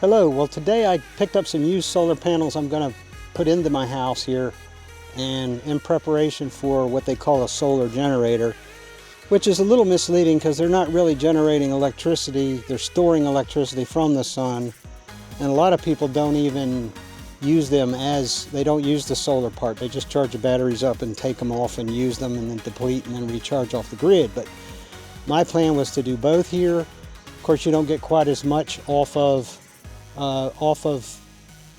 Hello, well today I picked up some used solar panels I'm going to put into my house here, and in preparation for what they call a solar generator, which is a little misleading because they're not really generating electricity, they're storing electricity from the sun, and a lot of people don't even use them as, they don't use the solar part, they just charge the batteries up and take them off and use them and then deplete and then recharge off the grid. But my plan was to do both here. Of course you don't get quite as much off of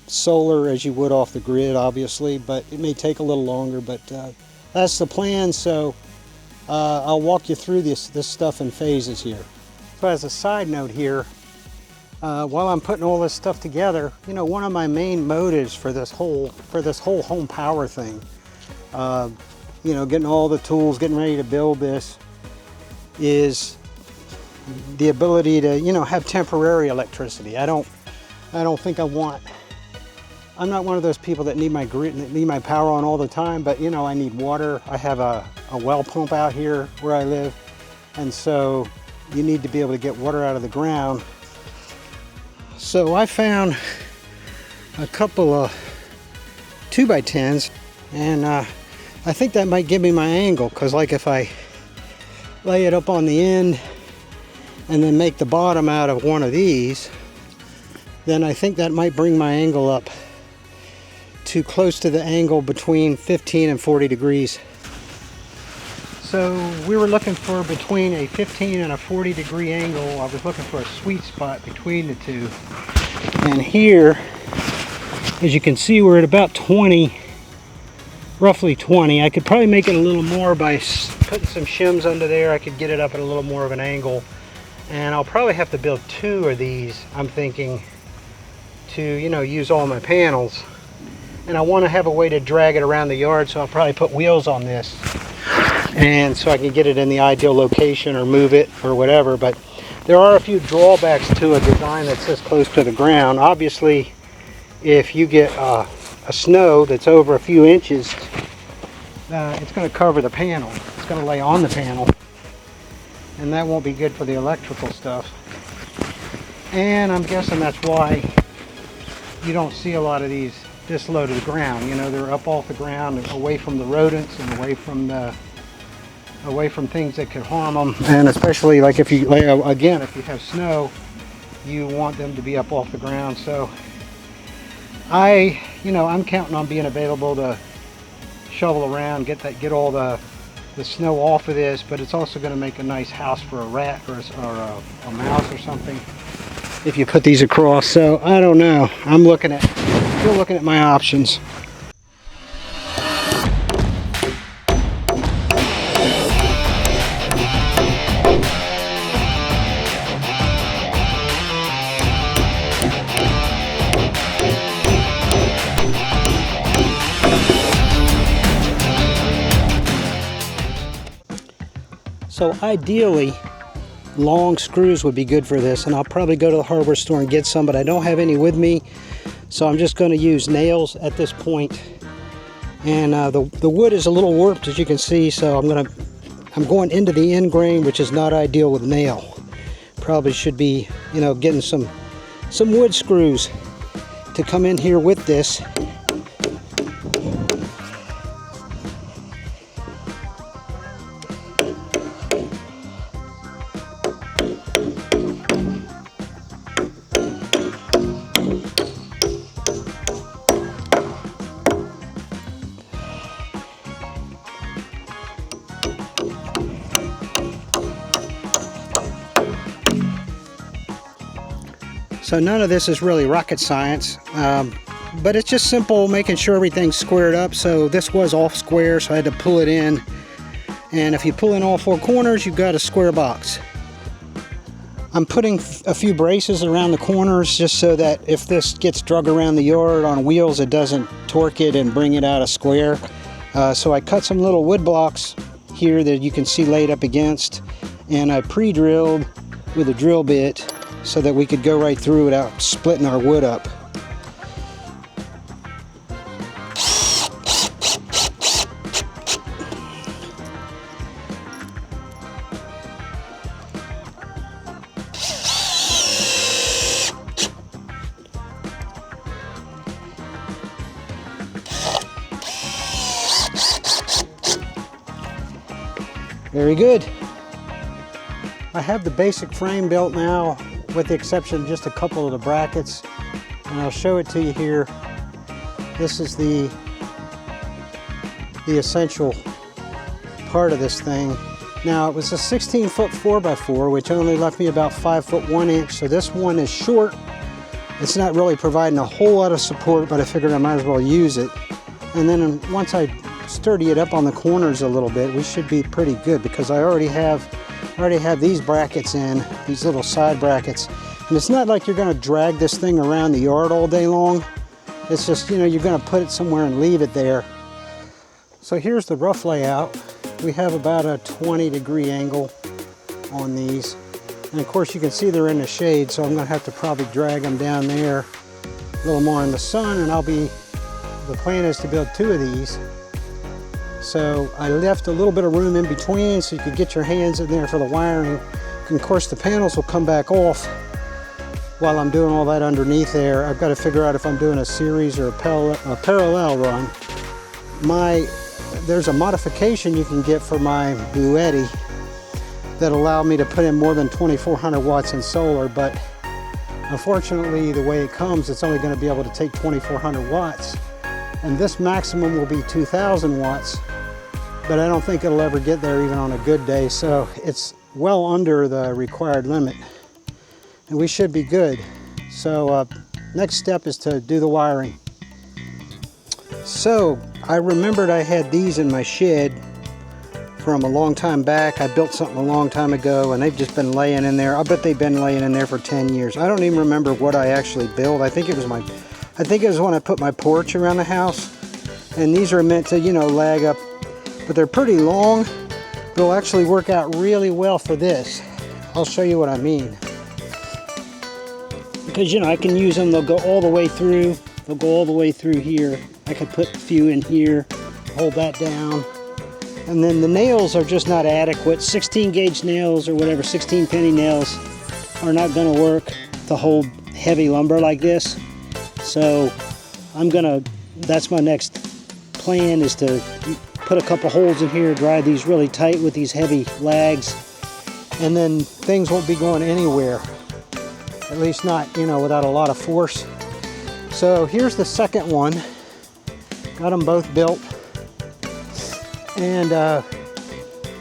solar as you would off the grid, obviously, but it may take a little longer, but that's the plan. So I'll walk you through this stuff in phases here. So as a side note here, while I'm putting all this stuff together, you know, one of my main motives for this whole home power thing, you know, getting all the tools, getting ready to build this, is the ability to, you know, have temporary electricity. I don't think I'm not one of those people that need my grid, that need my power on all the time, but you know, I need water. I have a well pump out here where I live, and so you need to be able to get water out of the ground. So I found a couple of 2x10s, and I think that might give me my angle, because like if I lay it up on the end and then make the bottom out of one of these, then I think that might bring my angle up to close to the angle between 15 and 40 degrees. So we were looking for between a 15 and a 40 degree angle. I was looking for a sweet spot between the two. And here, as you can see, we're at about 20, roughly 20. I could probably make it a little more by putting some shims under there. I could get it up at a little more of an angle. And I'll probably have to build 2 of these, I'm thinking, to, you know, use all my panels. And I want to have a way to drag it around the yard, so I'll probably put wheels on this, and so I can get it in the ideal location or move it or whatever. But there are a few drawbacks to a design that's this close to the ground. Obviously, if you get a snow that's over a few inches, it's going to cover the panel. It's going to lay on the panel, and that won't be good for the electrical stuff. And I'm guessing that's why you don't see a lot of these this low to the ground. You know, they're up off the ground, away from the rodents and away from things that could harm them. And especially like if you again, if you have snow, you want them to be up off the ground. So I'm counting on being available to shovel around, get all the snow off of this, but it's also going to make a nice house for a rat or a mouse or something if you put these across. So I don't know. I'm still looking at my options. So ideally, long screws would be good for this, and I'll probably go to the hardware store and get some, but I don't have any with me, so I'm just going to use nails at this point. And the wood is a little warped, as you can see, so I'm going into the end grain, which is not ideal with nail. Probably should be, you know, getting some wood screws to come in here with this. So none of this is really rocket science, but it's just simple making sure everything's squared up. So this was off square, so I had to pull it in. And if you pull in all 4 corners, you've got a square box. I'm putting a few braces around the corners just so that if this gets drug around the yard on wheels, it doesn't torque it and bring it out of square. So I cut some little wood blocks here that you can see laid up against, and I pre-drilled with a drill bit so that we could go right through without splitting our wood up. Very good. I have the basic frame built now, with the exception of just a couple of the brackets, and I'll show it to you here. This is the essential part of this thing. Now, it was a 16-foot 4x4, which only left me about 5 foot 1 inch, so this one is short. It's not really providing a whole lot of support, but I figured I might as well use it. And then once I sturdy it up on the corners a little bit, we should be pretty good, because I already have these brackets in, these little side brackets. And it's not like you're going to drag this thing around the yard all day long. It's just, you know, you're going to put it somewhere and leave it there. So here's the rough layout. We have about a 20-degree angle on these. And of course you can see they're in the shade, so I'm going to have to probably drag them down there a little more in the sun, and the plan is to build 2 of these. So I left a little bit of room in between so you could get your hands in there for the wiring. And of course the panels will come back off while I'm doing all that underneath there. I've got to figure out if I'm doing a series or a parallel run. There's a modification you can get for my Bluetti that allow me to put in more than 2,400 watts in solar, but unfortunately the way it comes, it's only going to be able to take 2,400 watts. And this maximum will be 2,000 watts, but I don't think it'll ever get there even on a good day, so it's well under the required limit. And we should be good. So next step is to do the wiring. So I remembered I had these in my shed from a long time back. I built something a long time ago, and they've just been laying in there. I bet they've been laying in there for 10 years. I don't even remember what I actually built. I think it was when I put my porch around the house. And these are meant to, you know, lag up, but they're pretty long. They'll actually work out really well for this. I'll show you what I mean. Because, you know, I can use them. They'll go all the way through. They'll go all the way through here. I could put a few in here, hold that down. And then the nails are just not adequate. 16 gauge nails or whatever, 16 penny nails are not going to work to hold heavy lumber like this. So that's my next plan, is to put a couple holes in here, drive these really tight with these heavy lags, and then things won't be going anywhere. At least not, you know, without a lot of force. So here's the second one. Got them both built. And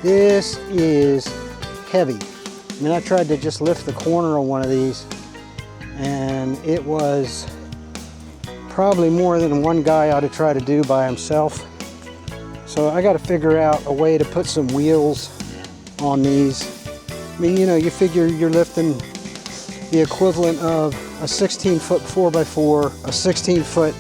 this is heavy. I mean, I tried to just lift the corner on one of these, and it was probably more than one guy ought to try to do by himself. So I got to figure out a way to put some wheels on these. I mean, you know, you figure you're lifting the equivalent of a 16-foot 4x4, a 16-foot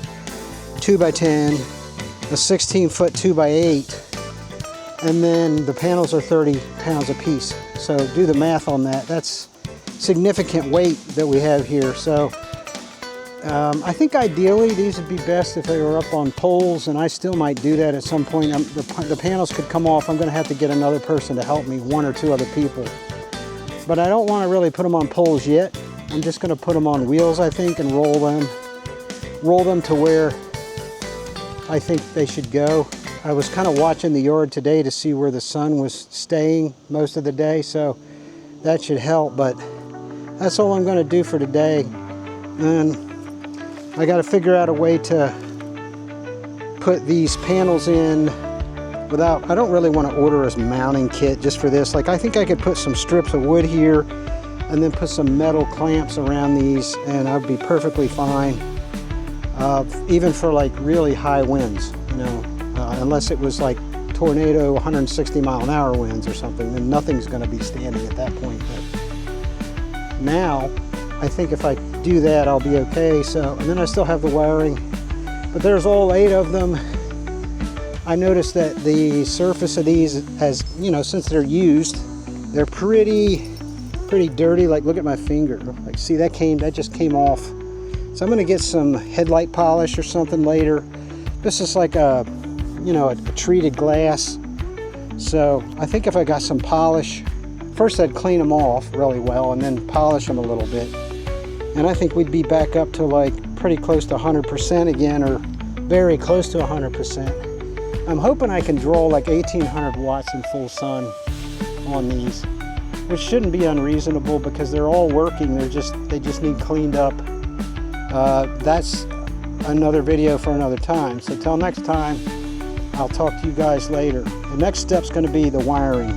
2x10, a 16-foot 2x8, and then the panels are 30 pounds a piece. So do the math on that. That's significant weight that we have here. So I think ideally these would be best if they were up on poles, and I still might do that at some point. The panels could come off. I'm going to have to get another person to help me, 1 or 2 other people. But I don't want to really put them on poles yet. I'm just going to put them on wheels, I think, and roll them to where I think they should go. I was kind of watching the yard today to see where the sun was staying most of the day, so that should help. But that's all I'm going to do for today. And I got to figure out a way to put these panels in without, I don't really want to order a mounting kit just for this. Like, I think I could put some strips of wood here and then put some metal clamps around these, and I'd be perfectly fine. Even for like really high winds, you know, unless it was like tornado 160 mile an hour winds or something, then nothing's going to be standing at that point. But now I think if I do that, I'll be okay. So, and then I still have the wiring, but there's all 8 of them. I noticed that the surface of these has, you know, since they're used, they're pretty dirty. Like, look at my finger. Like, see, that just came off. So I'm going to get some headlight polish or something later. This is like a, you know, a treated glass. So I think if I got some polish, first I'd clean them off really well and then polish them a little bit. And I think we'd be back up to like pretty close to 100% again, or very close to 100%. I'm hoping I can draw like 1800 watts in full sun on these, which shouldn't be unreasonable because they're all working. They just need cleaned up. That's another video for another time. So till next time, I'll talk to you guys later. The next step's going to be the wiring.